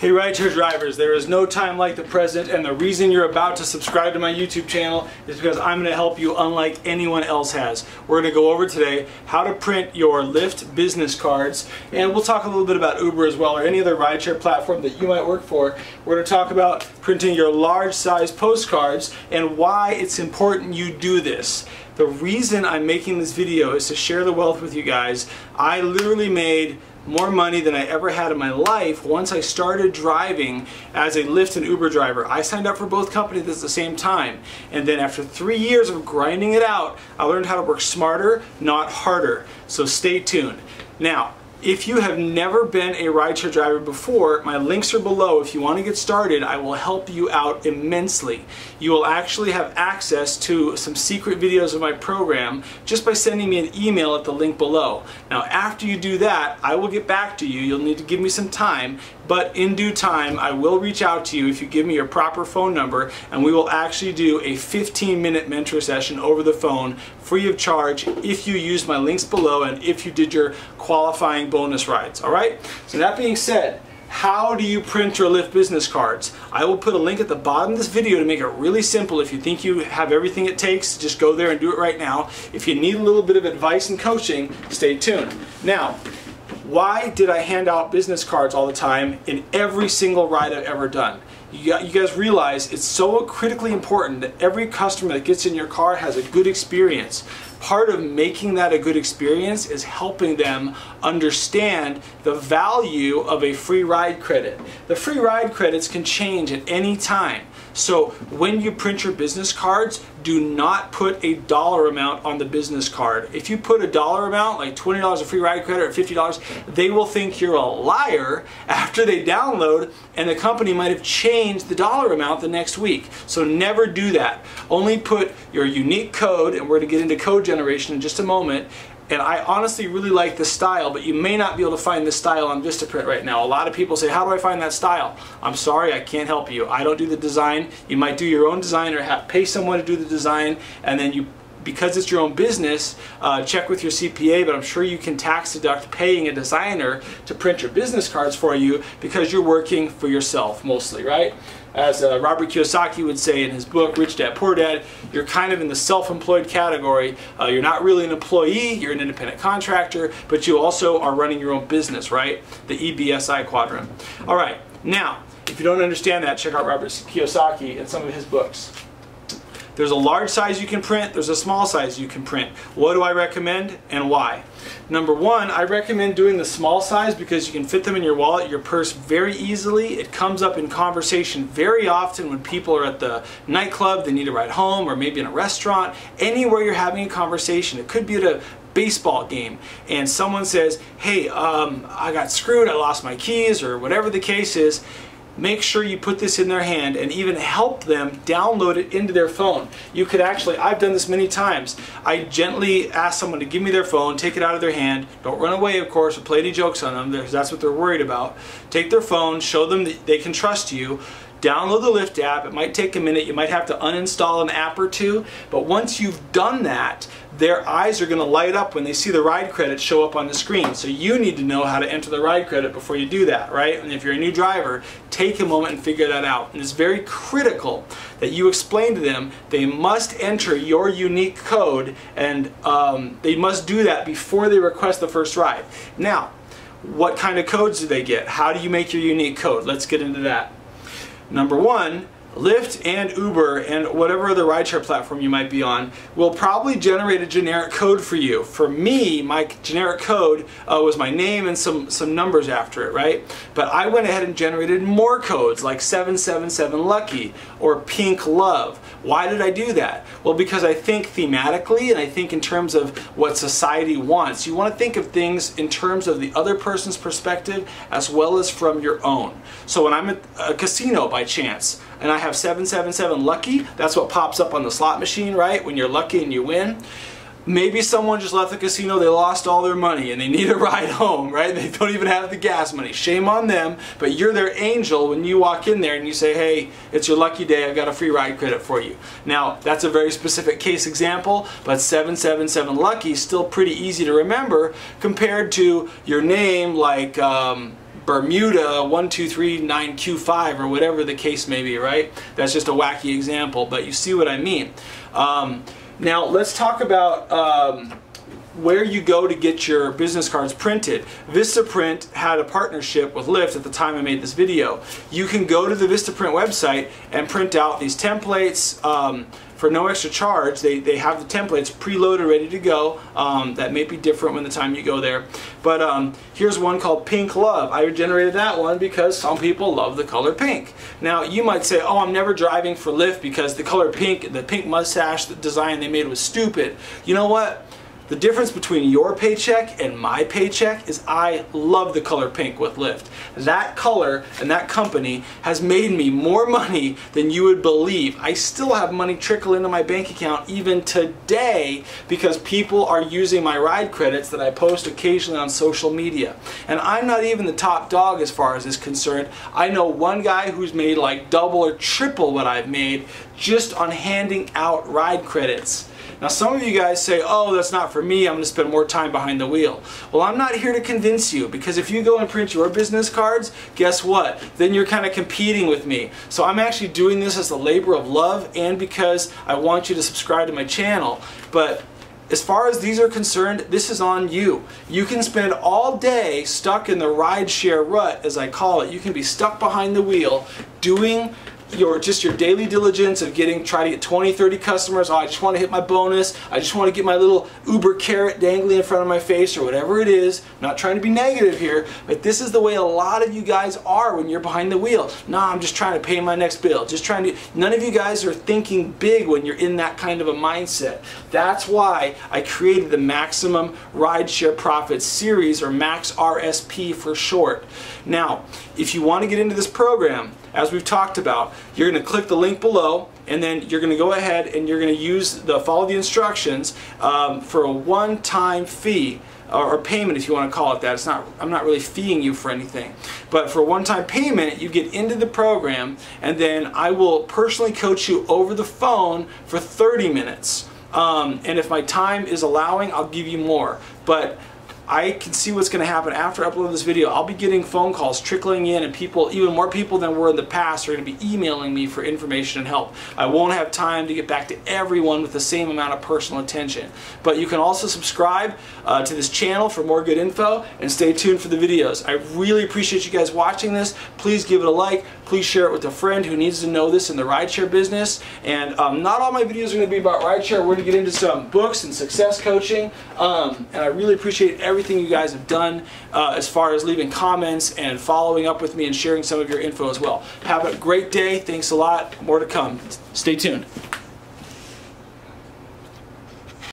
Hey rideshare drivers, there is no time like the present, and the reason you're about to subscribe to my YouTube channel is because I'm going to help you unlike anyone else has. We're going to go over today how to print your LYFT business cards, and we'll talk a little bit about Uber as well, or any other rideshare platform that you might work for. We're going to talk about printing your large size postcards and why it's important you do this. The reason I'm making this video is to share the wealth with you guys. I literally made more money than I ever had in my life once I started driving as a LYFT and Uber driver. I signed up for both companies at the same time, and then after 3 years of grinding it out, I learned how to work smarter, not harder. So stay tuned. Now, if you have never been a rideshare driver before, my links are below. If you want to get started, I will help you out immensely. You will actually have access to some secret videos of my program just by sending me an email at the link below. Now, after you do that, I will get back to you. You'll need to give me some time, but in due time, I will reach out to you if you give me your proper phone number, and we will actually do a 15-minute mentor session over the phone, free of charge, if you use my links below and if you did your qualifying bonus rides. Alright? So that being said, how do you print your LYFT business cards? I will put a link at the bottom of this video to make it really simple. If you think you have everything it takes, just go there and do it right now. If you need a little bit of advice and coaching, stay tuned. Now, why did I hand out business cards all the time in every single ride I've ever done? You guys realize it's so critically important that every customer that gets in your car has a good experience. Part of making that a good experience is helping them understand the value of a free ride credit. The free ride credits can change at any time. So when you print your business cards, do not put a dollar amount on the business card. If you put a dollar amount, like $20 a free ride credit or $50, they will think you're a liar after they download, and the company might have changed the dollar amount the next week. So never do that. Only put your unique code, and we're going to get into code generation in just a moment. And I honestly really like this style, but you may not be able to find this style on Vistaprint right now. A lot of people say, how do I find that style? I'm sorry, I can't help you. I don't do the design. You might do your own design or pay someone to do the design, and then you, because it's your own business, check with your CPA, but I'm sure you can tax deduct paying a designer to print your business cards for you because you're working for yourself mostly, right? As Robert Kiyosaki would say in his book, Rich Dad, Poor Dad, you're kind of in the self-employed category. You're not really an employee, you're an independent contractor, but you also are running your own business, right? The EBSI quadrant. All right, now, if you don't understand that, check out Robert Kiyosaki and some of his books. There's a large size you can print, there's a small size you can print. What do I recommend and why? Number one, I recommend doing the small size because you can fit them in your wallet, your purse very easily. It comes up in conversation very often when people are at the nightclub, they need a ride home, or maybe in a restaurant, anywhere you're having a conversation. It could be at a baseball game and someone says, hey, I got screwed, I lost my keys, or whatever the case is. Make sure you put this in their hand and even help them download it into their phone. You could actually, I've done this many times, I gently ask someone to give me their phone, take it out of their hand, don't run away of course or play any jokes on them because that's what they're worried about. Take their phone, show them that they can trust you, download the LYFT app. It might take a minute, you might have to uninstall an app or two, but once you've done that, their eyes are going to light up when they see the ride credit show up on the screen. So you need to know how to enter the ride credit before you do that, right? And if you're a new driver, take a moment and figure that out. And it's very critical that you explain to them they must enter your unique code, and they must do that before they request the first ride. Now, what kind of codes do they get? How do you make your unique code? Let's get into that. Number one, LYFT and Uber and whatever other rideshare platform you might be on will probably generate a generic code for you. For me, my generic code was my name and some numbers after it, right? But I went ahead and generated more codes like 777 Lucky or Pink Love. Why did I do that? Well, because I think thematically and I think in terms of what society wants. You want to think of things in terms of the other person's perspective as well as from your own. So when I'm at a casino by chance and I have 777 Lucky, that's what pops up on the slot machine, right? When you're lucky and you win. Maybe someone just left the casino, they lost all their money and they need a ride home, right? They don't even have the gas money. Shame on them, but you're their angel when you walk in there and you say, hey, it's your lucky day, I've got a free ride credit for you. Now, that's a very specific case example, but 777 Lucky is still pretty easy to remember compared to your name like Bermuda 1239Q5 or whatever the case may be, right? That's just a wacky example, but you see what I mean. Now let's talk about where you go to get your business cards printed. Vistaprint had a partnership with LYFT at the time I made this video. You can go to the Vistaprint website and print out these templates for no extra charge. They have the templates preloaded, ready to go. That may be different when the time you go there. But here's one called Pink Love. I generated that one because some people love the color pink. Now you might say, oh, I'm never driving for LYFT because the color pink, the pink mustache the design they made was stupid. You know what? The difference between your paycheck and my paycheck is I love the color pink with LYFT. That color and that company has made me more money than you would believe. I still have money trickle into my bank account even today because people are using my ride credits that I post occasionally on social media. And I'm not even the top dog as far as is concerned. I know one guy who's made like double or triple what I've made just on handing out ride credits. Now some of you guys say, oh, that's not for me, I'm going to spend more time behind the wheel. Well, I'm not here to convince you, because if you go and print your business cards, guess what? Then you're kind of competing with me. So I'm actually doing this as a labor of love and because I want you to subscribe to my channel. But as far as these are concerned, this is on you. You can spend all day stuck in the rideshare rut, as I call it. You can be stuck behind the wheel doing your daily diligence of try to get 20, 30 customers. Oh, I just want to hit my bonus. I just want to get my little Uber carrot dangling in front of my face or whatever it is. I'm not trying to be negative here, but this is the way a lot of you guys are when you're behind the wheel. Nah, I'm just trying to pay my next bill. None of you guys are thinking big when you're in that kind of a mindset. That's why I created the Maximum Rideshare Profits series, or MaxRSP for short. Now, if you want to get into this program, as we've talked about, you're going to click the link below, and then you're going to go ahead and you're going to follow the instructions for a one-time fee or payment, if you want to call it that. I'm not really feeing you for anything, but for a one-time payment, you get into the program, and then I will personally coach you over the phone for 30 minutes. And if my time is allowing, I'll give you more. But I can see what's going to happen after I upload this video. I'll be getting phone calls trickling in, and people, even more people than were in the past, are going to be emailing me for information and help. I won't have time to get back to everyone with the same amount of personal attention. But you can also subscribe to this channel for more good info, and stay tuned for the videos. I really appreciate you guys watching this. Please give it a like. Please share it with a friend who needs to know this in the rideshare business. And not all my videos are going to be about rideshare. We're going to get into some books and success coaching. And I really appreciate everything you guys have done as far as leaving comments and following up with me and sharing some of your info as well. Have a great day. Thanks a lot. More to come. Stay tuned.